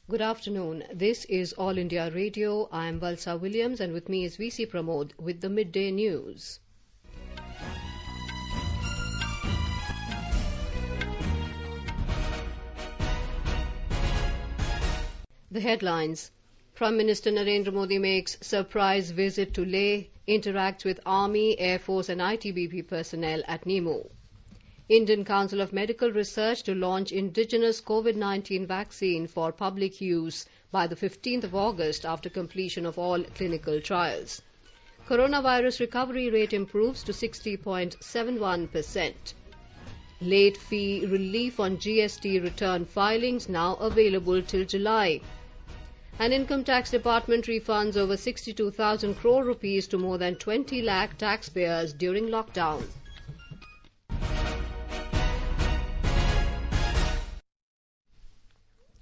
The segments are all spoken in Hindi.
Good afternoon. This is All India Radio. I am Valsa Williams and with me is VC Pramod with the midday news. The headlines. Prime Minister Narendra Modi makes surprise visit to Leh, interacts with Army, Air Force and ITBP personnel at Nimmo. Indian Council of Medical Research to launch indigenous COVID-19 vaccine for public use by the 15th of August after completion of all clinical trials. Coronavirus recovery rate improves to 60.71%. Late fee relief on GST return filings now available till July. And Income Tax Department refunds over 62,000 crore rupees to more than 20 lakh taxpayers during lockdown.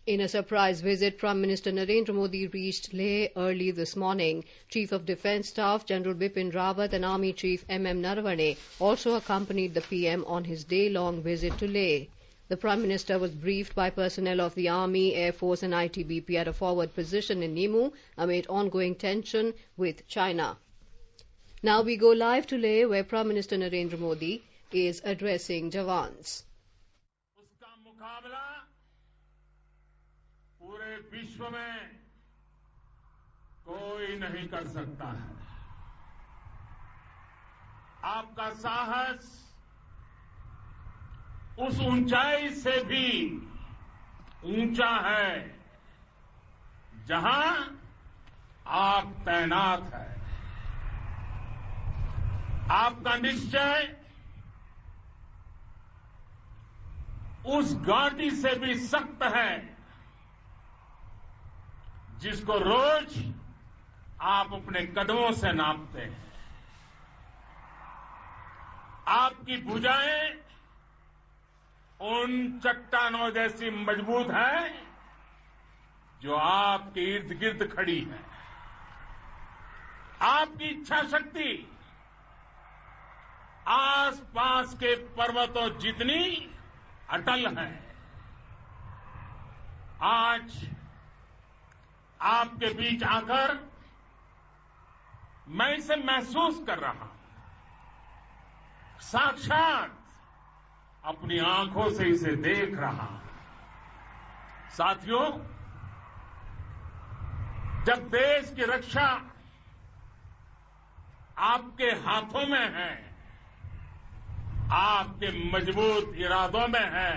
In a surprise visit, Prime Minister Narendra Modi reached Leh early this morning. Chief of Defence Staff General Bipin Rawat and Army Chief M.M. Naravane also accompanied the PM on his day-long visit to Leh. The Prime Minister was briefed by personnel of the Army, Air Force and ITBP at a forward position in Nimmo amid ongoing tension with China. Now we go live to Leh where Prime Minister Narendra Modi is addressing Jawans. पूरे विश्व में कोई नहीं कर सकता है। आपका साहस उस ऊंचाई से भी ऊंचा है जहां आप तैनात है। आपका निश्चय उस घाटी से भी सख्त है जिसको रोज आप अपने कदमों से नापते हैं। आपकी भुजाएं उन चट्टानों जैसी मजबूत है जो आपके इर्द गिर्द खड़ी है। आपकी इच्छा शक्ति आसपास के पर्वतों जितनी अटल है। आज आपके बीच आकर मैं इसे महसूस कर रहा हूं। साक्षात अपनी आंखों से इसे देख रहा हूं। साथियों, जब देश की रक्षा आपके हाथों में है, आपके मजबूत इरादों में है,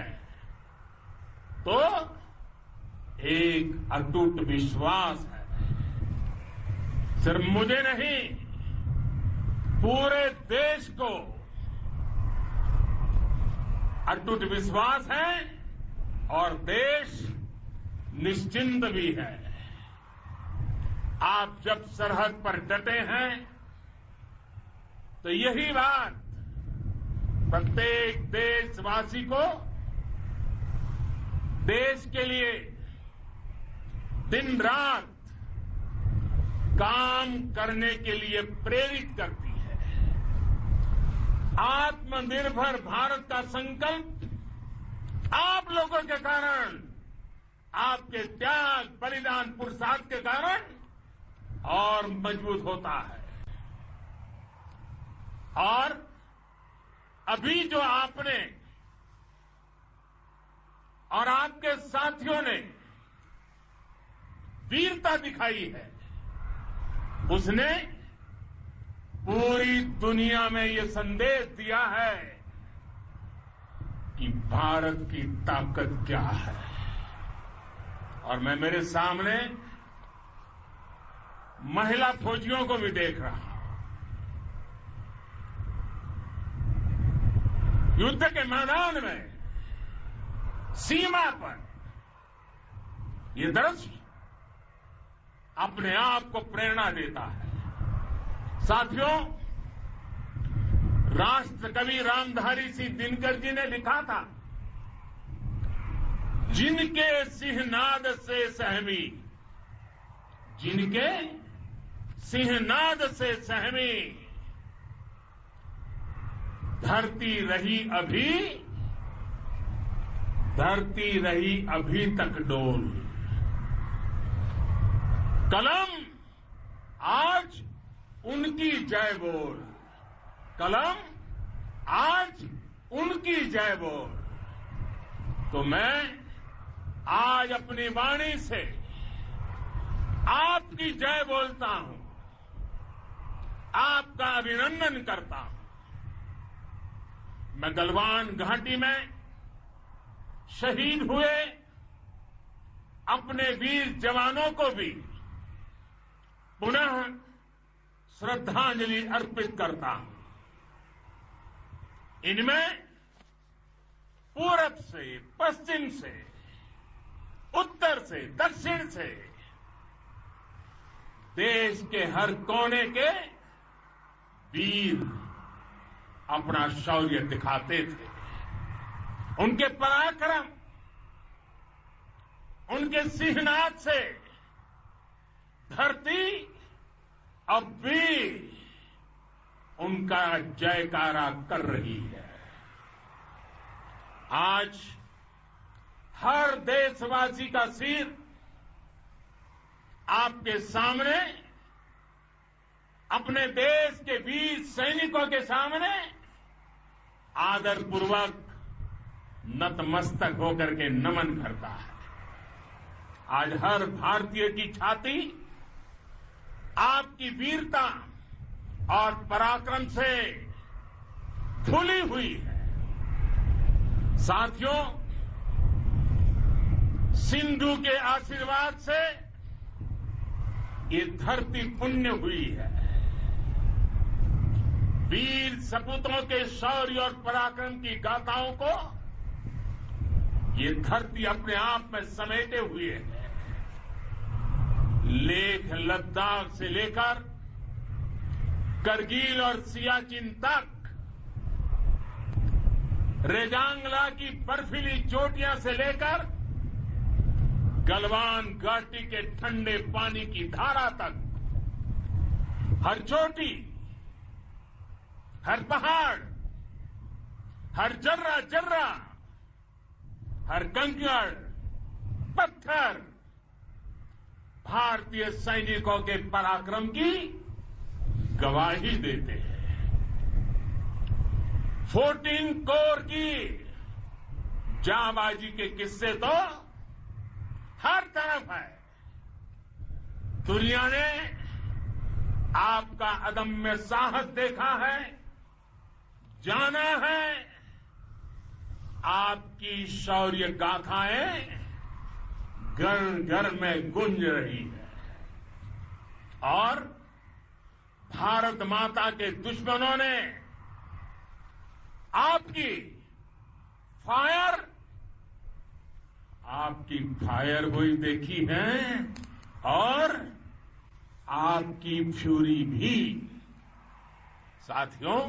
तो एक अटूट विश्वास है। सिर्फ मुझे नहीं, पूरे देश को अटूट विश्वास है और देश निश्चिंत भी है। आप जब सरहद पर डटे हैं तो यही बात प्रत्येक देशवासी को देश के लिए दिन रात काम करने के लिए प्रेरित करती है। आत्मनिर्भर भारत का संकल्प आप लोगों के कारण, आपके त्याग, बलिदान, पुरुषार्थ के कारण और मजबूत होता है। और अभी जो आपने और आपके साथियों ने वीरता दिखाई है, उसने पूरी दुनिया में ये संदेश दिया है कि भारत की ताकत क्या है। और मैं मेरे सामने महिला फौजियों को भी देख रहा हूं। युद्ध के मैदान में, सीमा पर ये दृश्य अपने आप को प्रेरणा देता है। साथियों, राष्ट्र कवि रामधारी सिंह दिनकर जी ने लिखा था, जिनके सिंहनाद से सहमी, जिनके सिंहनाद से सहमी धरती रही अभी तक डोल। कलम आज उनकी जय बोल, कलम आज उनकी जय बोल। तो मैं आज अपनी वाणी से आपकी जय बोलता हूं, आपका अभिनंदन करता हूं। मैं गलवान घाटी में शहीद हुए अपने वीर जवानों को भी पुनः श्रद्धांजलि अर्पित करता हूं। इनमें पूरब से, पश्चिम से, उत्तर से, दक्षिण से देश के हर कोने के वीर अपना शौर्य दिखाते थे। उनके पराक्रम, उनके सिंहनाद से धरती अब भी उनका जयकारा कर रही है। आज हर देशवासी का सिर आपके सामने, अपने देश के वीर सैनिकों के सामने आदरपूर्वक नतमस्तक होकर के नमन करता है। आज हर भारतीय की छाती आपकी वीरता और पराक्रम से फूली हुई है। साथियों, सिंधु के आशीर्वाद से ये धरती पुण्य हुई है। वीर सपूतों के शौर्य और पराक्रम की गाथाओं को ये धरती अपने आप में समेटे हुए है। लेह लद्दाख से लेकर करगिल और सियाचिन तक, रेजांगला की बर्फीली चोटियां से लेकर गलवान घाटी के ठंडे पानी की धारा तक, हर चोटी, हर पहाड़, हर जर्रा जर्रा, हर कंकड़, पत्थर भारतीय सैनिकों के पराक्रम की गवाही देते हैं। 14 कोर की जांबाजी के किस्से तो हर तरफ है। दुनिया ने आपका अदम्य साहस देखा है, जाना है। आपकी शौर्य गाथाएं घर घर में गूंज रही है और भारत माता के दुश्मनों ने आपकी फायर हुई देखी है और आपकी फ्यूरी भी। साथियों,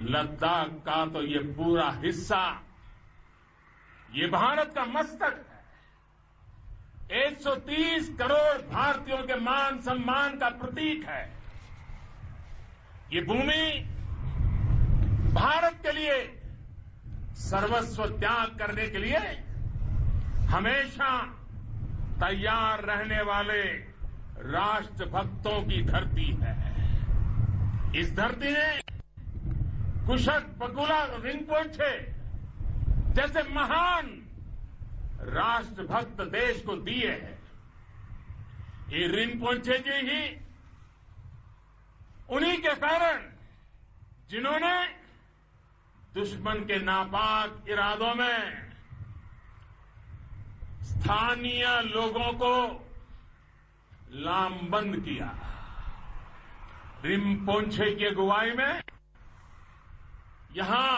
लद्दाख का तो ये पूरा हिस्सा ये भारत का मस्तक है। 130 करोड़ भारतीयों के मान सम्मान का प्रतीक है। ये भूमि भारत के लिए सर्वस्व त्याग करने के लिए हमेशा तैयार रहने वाले राष्ट्रभक्तों की धरती है। इस धरती ने कुशक बकुला रिंपोचे जैसे महान राष्ट्रभक्त देश को दिए हैं। ये रिंपोचे जी ही उन्हीं के कारण जिन्होंने दुश्मन के नापाक इरादों में स्थानीय लोगों को लामबंद किया। रिंपोचे की अगुवाई में यहां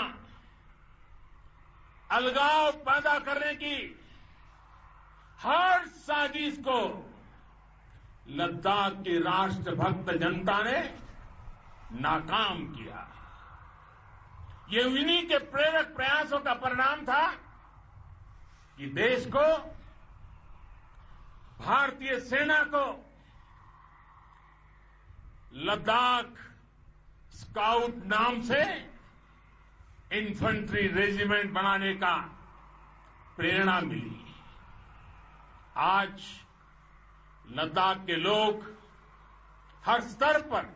अलगाव पैदा करने की हर साजिश को लद्दाख की राष्ट्रभक्त जनता ने नाकाम किया। ये इन्हीं के प्रेरक प्रयासों का परिणाम था कि देश को, भारतीय सेना को लद्दाख स्काउट नाम से इन्फेंट्री रेजिमेंट बनाने का प्रेरणा मिली। आज लद्दाख के लोग हर स्तर पर,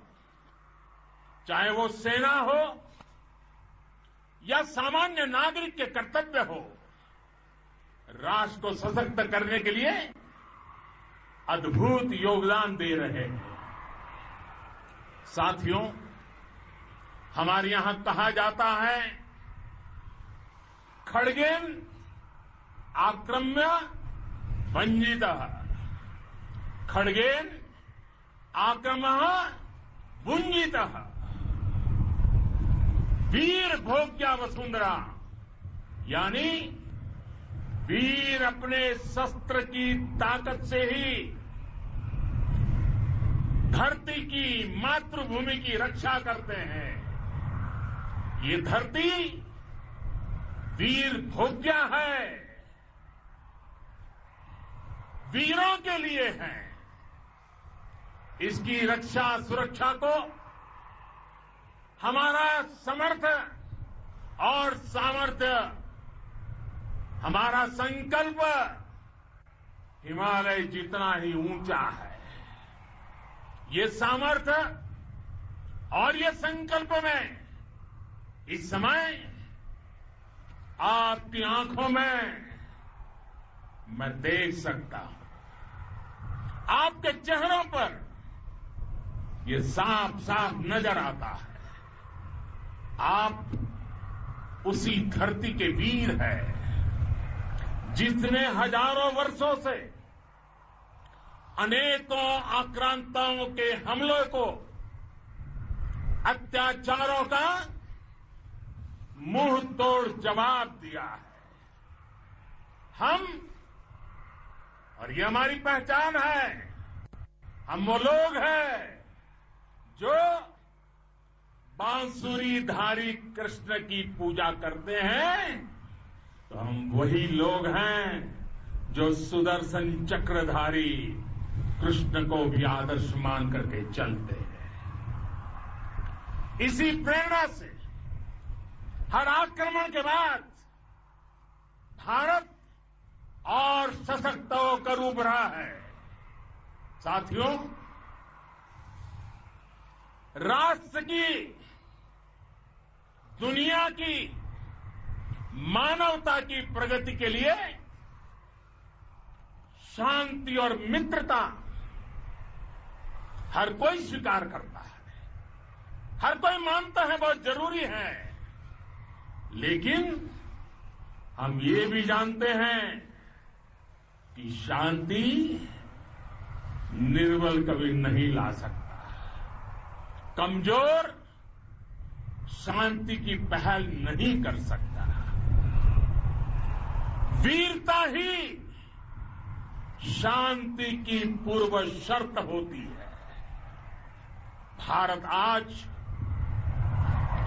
चाहे वो सेना हो या सामान्य नागरिक के कर्तव्य हो, राष्ट्र को सशक्त करने के लिए अद्भुत योगदान दे रहे हैं। साथियों, हमारे यहां कहा जाता है, खड्गेन आक्रम्य भंजितः, खड्गेन आक्रमः भुंजितः, वीर भोग्या वसुंधरा, यानी वीर अपने शस्त्र की ताकत से ही धरती की, मातृभूमि की रक्षा करते हैं। ये धरती वीर भोग्या है, वीरों के लिए है। इसकी रक्षा सुरक्षा को हमारा समर्थ और सामर्थ्य, हमारा संकल्प हिमालय जितना ही ऊंचा है। ये सामर्थ्य और ये संकल्प में इस समय आपकी आंखों में मैं देख सकता हूं, आपके चेहरों पर ये साफ साफ नजर आता है। आप उसी धरती के वीर हैं जिसने हजारों वर्षों से अनेकों आक्रांताओं के हमलों को, अत्याचारों का मुंह तोड़ जवाब दिया है। हम, और ये हमारी पहचान है, हम वो लोग हैं जो बांसुरीधारी कृष्ण की पूजा करते हैं, तो हम वही लोग हैं जो सुदर्शन चक्रधारी कृष्ण को भी आदर्श मान करके चलते हैं। इसी प्रेरणा से हर आक्रमण के बाद भारत और सशक्त होकर उभरा है। साथियों, राष्ट्र की, दुनिया की, मानवता की प्रगति के लिए शांति और मित्रता हर कोई स्वीकार करता है, हर कोई मानता है बहुत जरूरी है। लेकिन हम ये भी जानते हैं कि शांति निर्बल कभी नहीं ला सकता। कमजोर शांति की पहल नहीं कर सकता। वीरता ही शांति की पूर्व शर्त होती है। भारत आज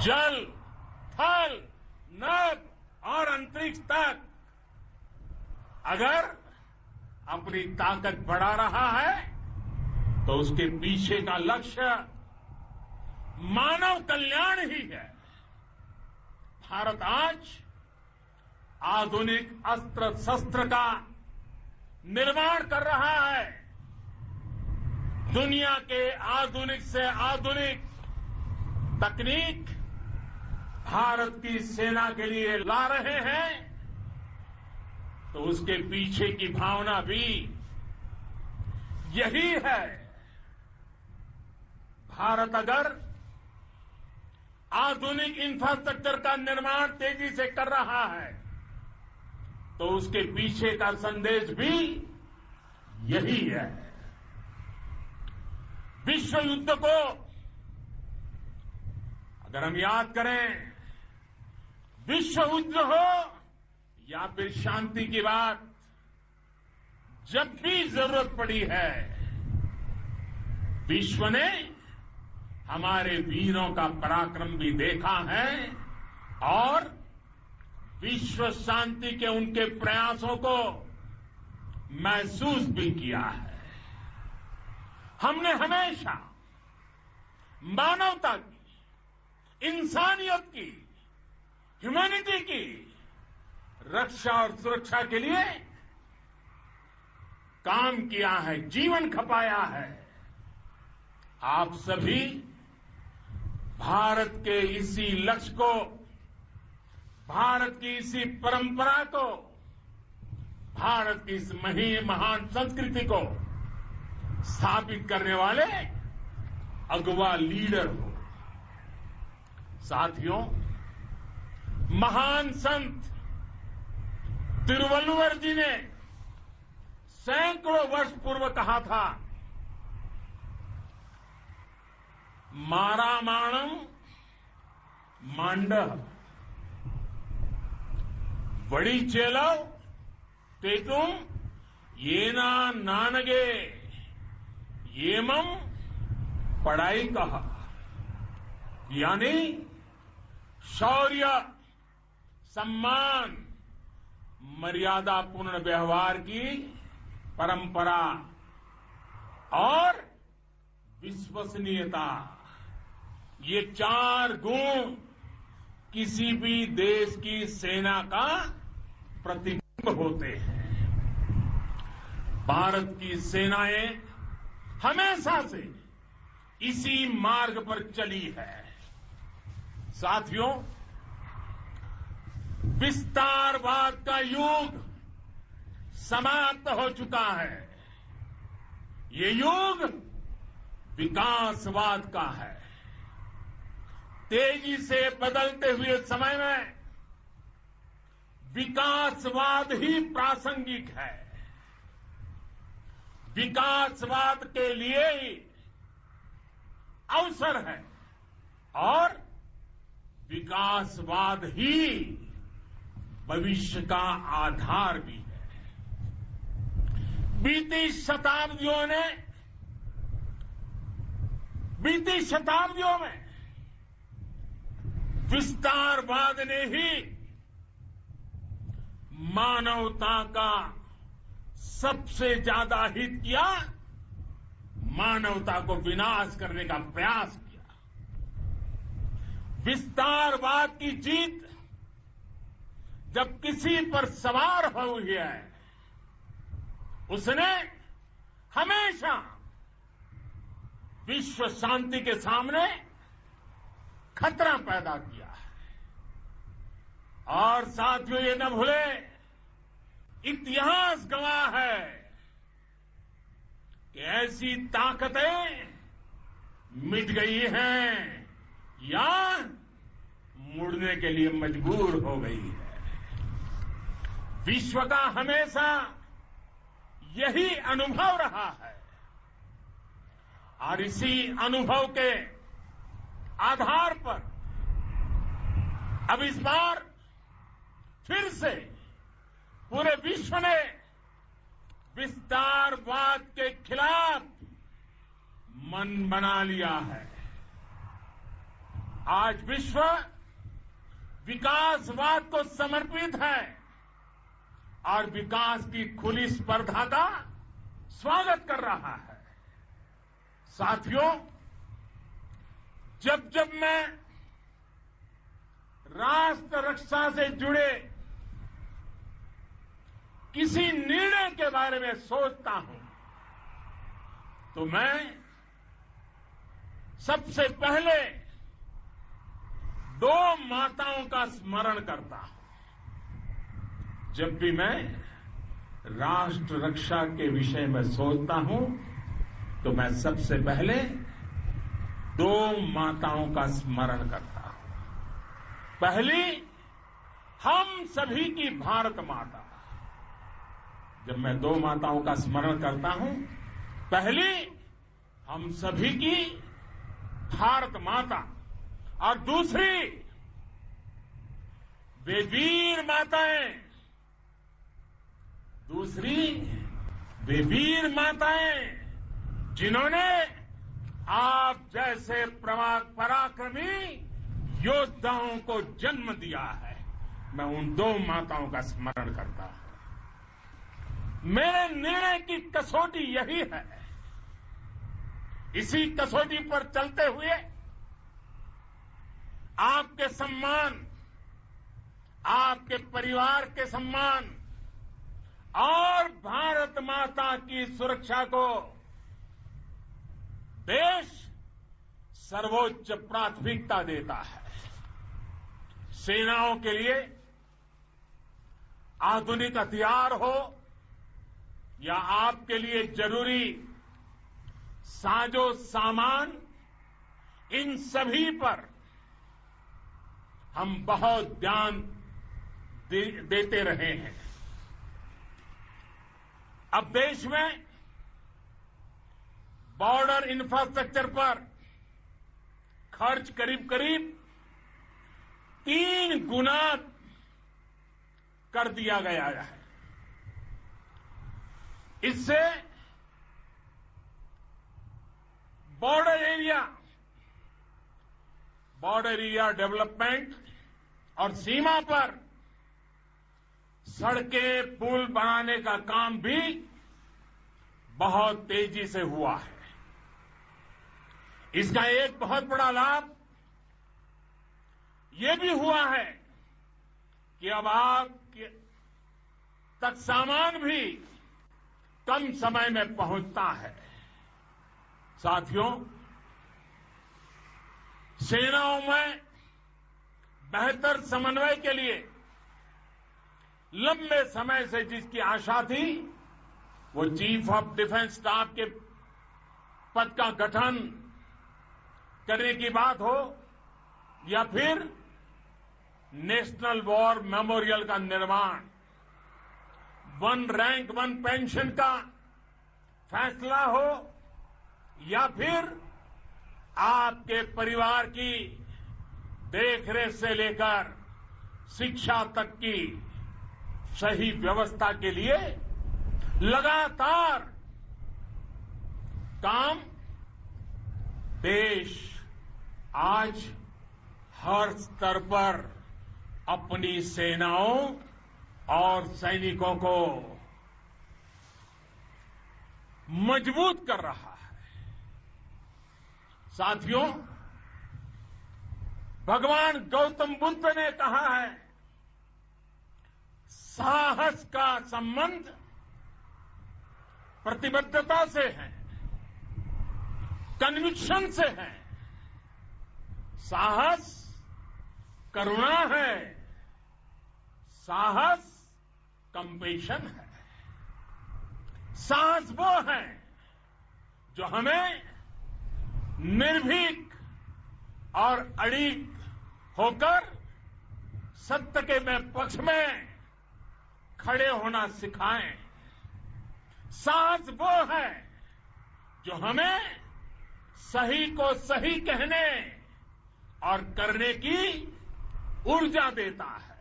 जल, थल, नभ और अंतरिक्ष तक अगर अपनी ताकत बढ़ा रहा है तो उसके पीछे का लक्ष्य मानव कल्याण ही है। भारत आज आधुनिक अस्त्र शस्त्र का निर्माण कर रहा है। दुनिया के आधुनिक से आधुनिक तकनीक भारत की सेना के लिए ला रहे हैं, तो उसके पीछे की भावना भी यही है। भारत अगर आधुनिक इंफ्रास्ट्रक्चर का निर्माण तेजी से कर रहा है तो उसके पीछे का संदेश भी यही है। विश्व युद्ध को अगर हम याद करें, विश्व युद्ध हो या फिर शांति की बात, जब भी जरूरत पड़ी है, विश्व ने हमारे वीरों का पराक्रम भी देखा है और विश्व शांति के उनके प्रयासों को महसूस भी किया है। हमने हमेशा मानवता की, इंसानियत की, ह्यूमैनिटी की रक्षा और सुरक्षा के लिए काम किया है, जीवन खपाया है। आप सभी भारत के इसी लक्ष्य को, भारत की इसी परंपरा को, भारत की इस महान संस्कृति को स्थापित करने वाले अगवा लीडर हो। साथियों, महान संत तिरुवल्लुवर जी ने सैकड़ों वर्ष पूर्व कहा था, मारामाणम मांडह वड़ी चेलव तेतुम येना नानगे येमम पढ़ाई कहा। यानी शौर्य, सम्मान, मर्यादापूर्ण व्यवहार की परंपरा और विश्वसनीयता, ये 4 गुण किसी भी देश की सेना का प्रतिबिंब होते हैं। भारत की सेनाएं हमेशा से इसी मार्ग पर चली है। साथियों, विस्तारवाद का युग समाप्त हो चुका है। ये युग विकासवाद का है। तेजी से बदलते हुए समय में विकासवाद ही प्रासंगिक है। विकासवाद के लिए ही अवसर है और विकासवाद ही भविष्य का आधार भी है। बीती शताब्दियों में विस्तारवाद ने ही मानवता का सबसे ज्यादा हित किया, मानवता को विनाश करने का प्रयास किया। विस्तारवाद की जीत जब किसी पर सवार हुई है, उसने हमेशा विश्व शांति के सामने खतरा पैदा किया है। और साथियों, ये न भूले, इतिहास गवाह है कि ऐसी ताकतें मिट गई हैं या मुड़ने के लिए मजबूर हो गई है। विश्व का हमेशा यही अनुभव रहा है और इसी अनुभव के आधार पर अब इस बार फिर से पूरे विश्व ने विस्तारवाद के खिलाफ मन बना लिया है। आज विश्व विकासवाद को समर्पित है और विकास की खुली स्पर्धा का स्वागत कर रहा है। साथियों, जब जब मैं राष्ट्र रक्षा से जुड़े किसी निर्णय के बारे में सोचता हूं तो मैं सबसे पहले 2 माताओं का स्मरण करता हूं। जब भी मैं राष्ट्र रक्षा के विषय में सोचता हूं तो मैं सबसे पहले 2 माताओं का स्मरण करता हूं। पहली, हम सभी की भारत माता। जब मैं 2 माताओं का स्मरण करता हूं, पहली हम सभी की भारत माता और दूसरी वे वीर माताएं, जिन्होंने आप जैसे पराक्रमी योद्धाओं को जन्म दिया है। मैं उन 2 माताओं का स्मरण करता हूं। मेरे निर्णय की कसौटी यही है। इसी कसौटी पर चलते हुए आपके सम्मान, आपके परिवार के सम्मान, और भारत माता की सुरक्षा को देश सर्वोच्च प्राथमिकता देता है। सेनाओं के लिए आधुनिक हथियार हो या आपके लिए जरूरी साजो सामान, इन सभी पर हम बहुत ध्यान देते रहे हैं। अब देश में बॉर्डर इंफ्रास्ट्रक्चर पर खर्च करीब करीब 3 गुना कर दिया गया है। इससे बॉर्डर एरिया डेवलपमेंट और सीमा पर सड़कें, पुल बनाने का काम भी बहुत तेजी से हुआ है। इसका एक बहुत बड़ा लाभ ये भी हुआ है कि अब आप तक सामान भी कम समय में पहुंचता है। साथियों, सेनाओं में बेहतर समन्वय के लिए लंबे समय से जिसकी आशा थी, वो चीफ ऑफ डिफेंस स्टाफ के पद का गठन करने की बात हो या फिर नेशनल वॉर मेमोरियल का निर्माण, 1 रैंक 1 पेंशन का फैसला हो या फिर आपके परिवार की देखरेख से लेकर शिक्षा तक की सही व्यवस्था के लिए लगातार काम, देश आज हर स्तर पर अपनी सेनाओं और सैनिकों को मजबूत कर रहा है। साथियों, भगवान गौतम बुद्ध ने कहा है, साहस का संबंध प्रतिबद्धता से है, कन्विक्शन से है। साहस करुणा है, साहस कंपेशन है। साहस वो है जो हमें निर्भीक और अड़िग होकर सत्य के पक्ष में खड़े होना सिखाएं। साहस वो है जो हमें सही को सही कहने और करने की ऊर्जा देता है।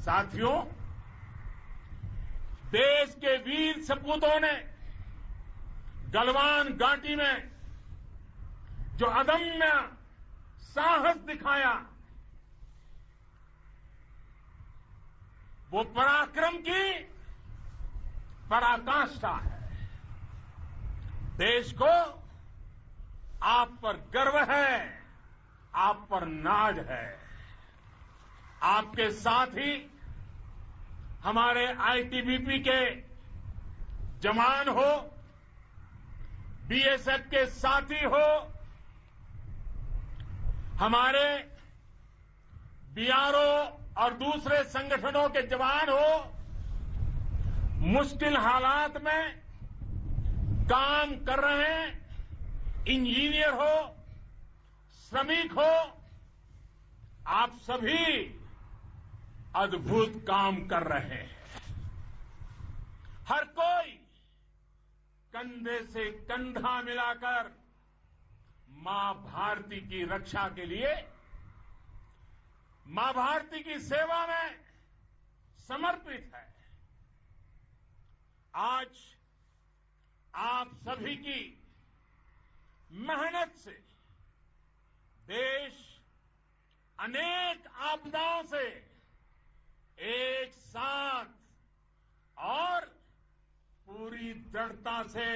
साथियों, देश के वीर सपूतों ने गलवान घाटी में जो अदम्य साहस दिखाया, वो पराक्रम की पराकाष्ठा है। देश को आप पर गर्व है, आप पर नाज है। आपके साथ ही हमारे आईटीबीपी के जवान हो, बीएसएफ के साथी हो, हमारे बीआरओ और दूसरे संगठनों के जवान हो, मुश्किल हालात में काम कर रहे हैं, इंजीनियर हो, श्रमिक हो, आप सभी अद्भुत काम कर रहे हैं। हर कोई कंधे से कंधा मिलाकर मां भारती की रक्षा के लिए, मां भारती की सेवा में समर्पित है। आज आप सभी की मेहनत से देश अनेक आपदाओं से एक साथ और पूरी दृढ़ता से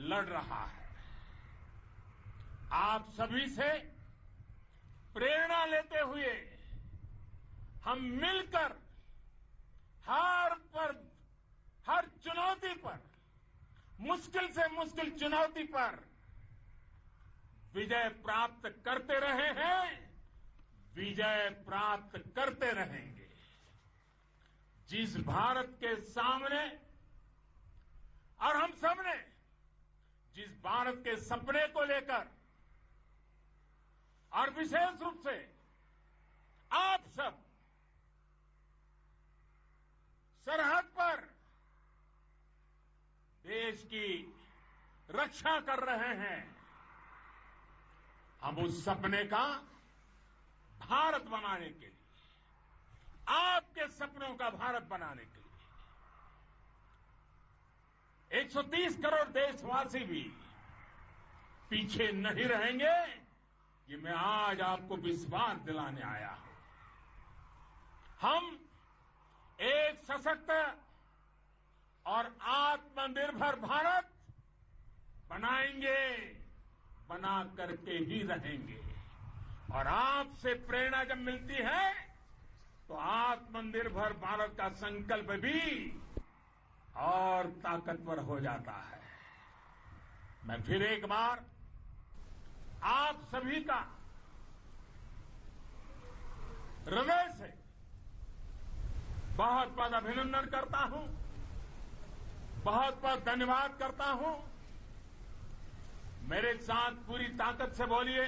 लड़ रहा है। आप सभी से प्रेरणा लेते हुए हम मिलकर हर चुनौती पर, मुश्किल से मुश्किल चुनौती पर विजय प्राप्त करते रहे हैं, विजय प्राप्त करते रहेंगे। जिस भारत के सामने और हम सबने जिस भारत के सपने को लेकर और विशेष रूप से आप सब सरहद पर देश की रक्षा कर रहे हैं, हम उस सपने का भारत बनाने के लिए, आपके सपनों का भारत बनाने के लिए 130 करोड़ देशवासी भी पीछे नहीं रहेंगे, ये मैं आज आपको विश्वास दिलाने आया हूं। हम एक सशक्त और आत्मनिर्भर भारत बनाएंगे, बना करके ही रहेंगे। और आपसे प्रेरणा जब मिलती है तो आत्मनिर्भर भारत का संकल्प भी और ताकतवर हो जाता है। मैं फिर एक बार आप सभी का हृदय से बहुत बहुत अभिनंदन करता हूं, बहुत बहुत धन्यवाद करता हूं। मेरे साथ पूरी ताकत से बोलिए,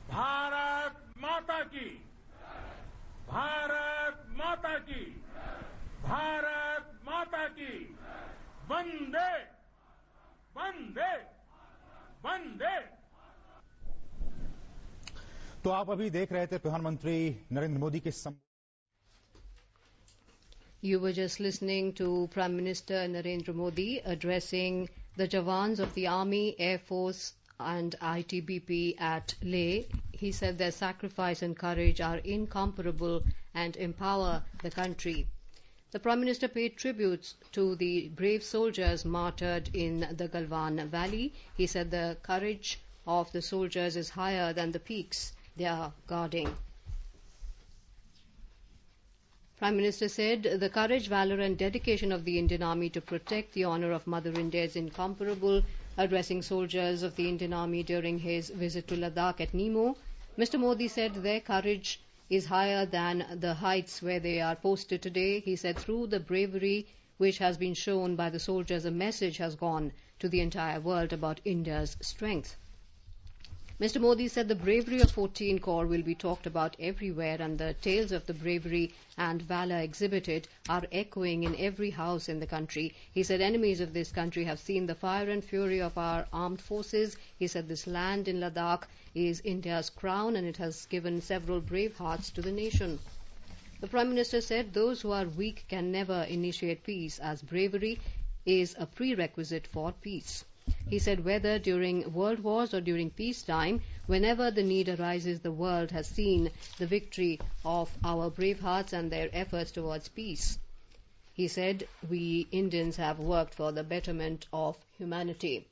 भारत माता की, भारत माता की, भारत माता की, वंदे वंदे वंदे। तो आप अभी देख रहे थे प्रधानमंत्री नरेंद्र मोदी के You were just listening to Prime Minister Narendra Modi addressing the Jawans of the Army, Air Force and ITBP at Leh. He said their sacrifice and courage are incomparable and empower the country. The Prime Minister paid tributes to the brave soldiers martyred in the Galwan Valley. He said the courage of the soldiers is higher than the peaks they are guarding. Prime Minister said the courage, valour and dedication of the Indian Army to protect the honour of Mother India is incomparable. Addressing soldiers of the Indian Army during his visit to Ladakh at Nemo, Mr. Modi said their courage is higher than the heights where they are posted today. He said through the bravery which has been shown by the soldiers, a message has gone to the entire world about India's strength. Mr. Modi said the bravery of 14 Corps will be talked about everywhere, and the tales of the bravery and valour exhibited are echoing in every house in the country. He said enemies of this country have seen the fire and fury of our armed forces. He said this land in Ladakh is India's crown, and it has given several brave hearts to the nation. The Prime Minister said those who are weak can never initiate peace, as bravery is a prerequisite for peace. He said whether during world wars or during peacetime, whenever the need arises, the world has seen the victory of our brave hearts and their efforts towards peace. He said we Indians have worked for the betterment of humanity.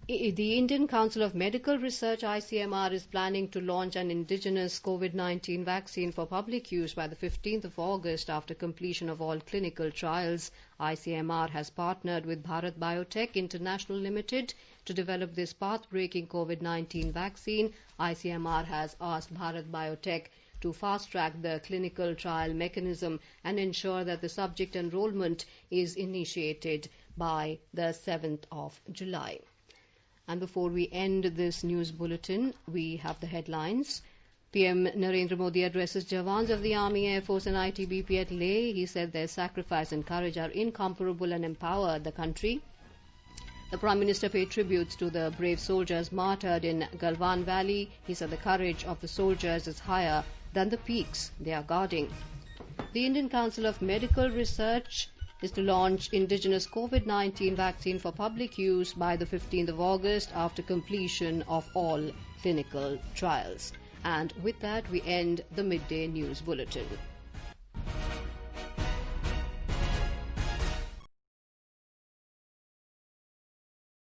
The Indian Council of Medical Research, ICMR, is planning to launch an indigenous COVID-19 vaccine for public use by the 15th of August after completion of all clinical trials. ICMR has partnered with Bharat Biotech International Limited to develop this path-breaking COVID-19 vaccine. ICMR has asked Bharat Biotech to fast-track the clinical trial mechanism and ensure that the subject enrollment is initiated by the 7th of July. And before we end this news bulletin, we have the headlines. PM Narendra Modi addresses Jawans of the Army, Air Force and ITBP at Leh. He said their sacrifice and courage are incomparable and empower the country. The Prime Minister paid tributes to the brave soldiers martyred in Galwan Valley. He said the courage of the soldiers is higher than the peaks they are guarding. The Indian Council of Medical Research is to launch indigenous COVID-19 vaccine for public use by the 15th of August after completion of all clinical trials. And with that, we end the midday news bulletin.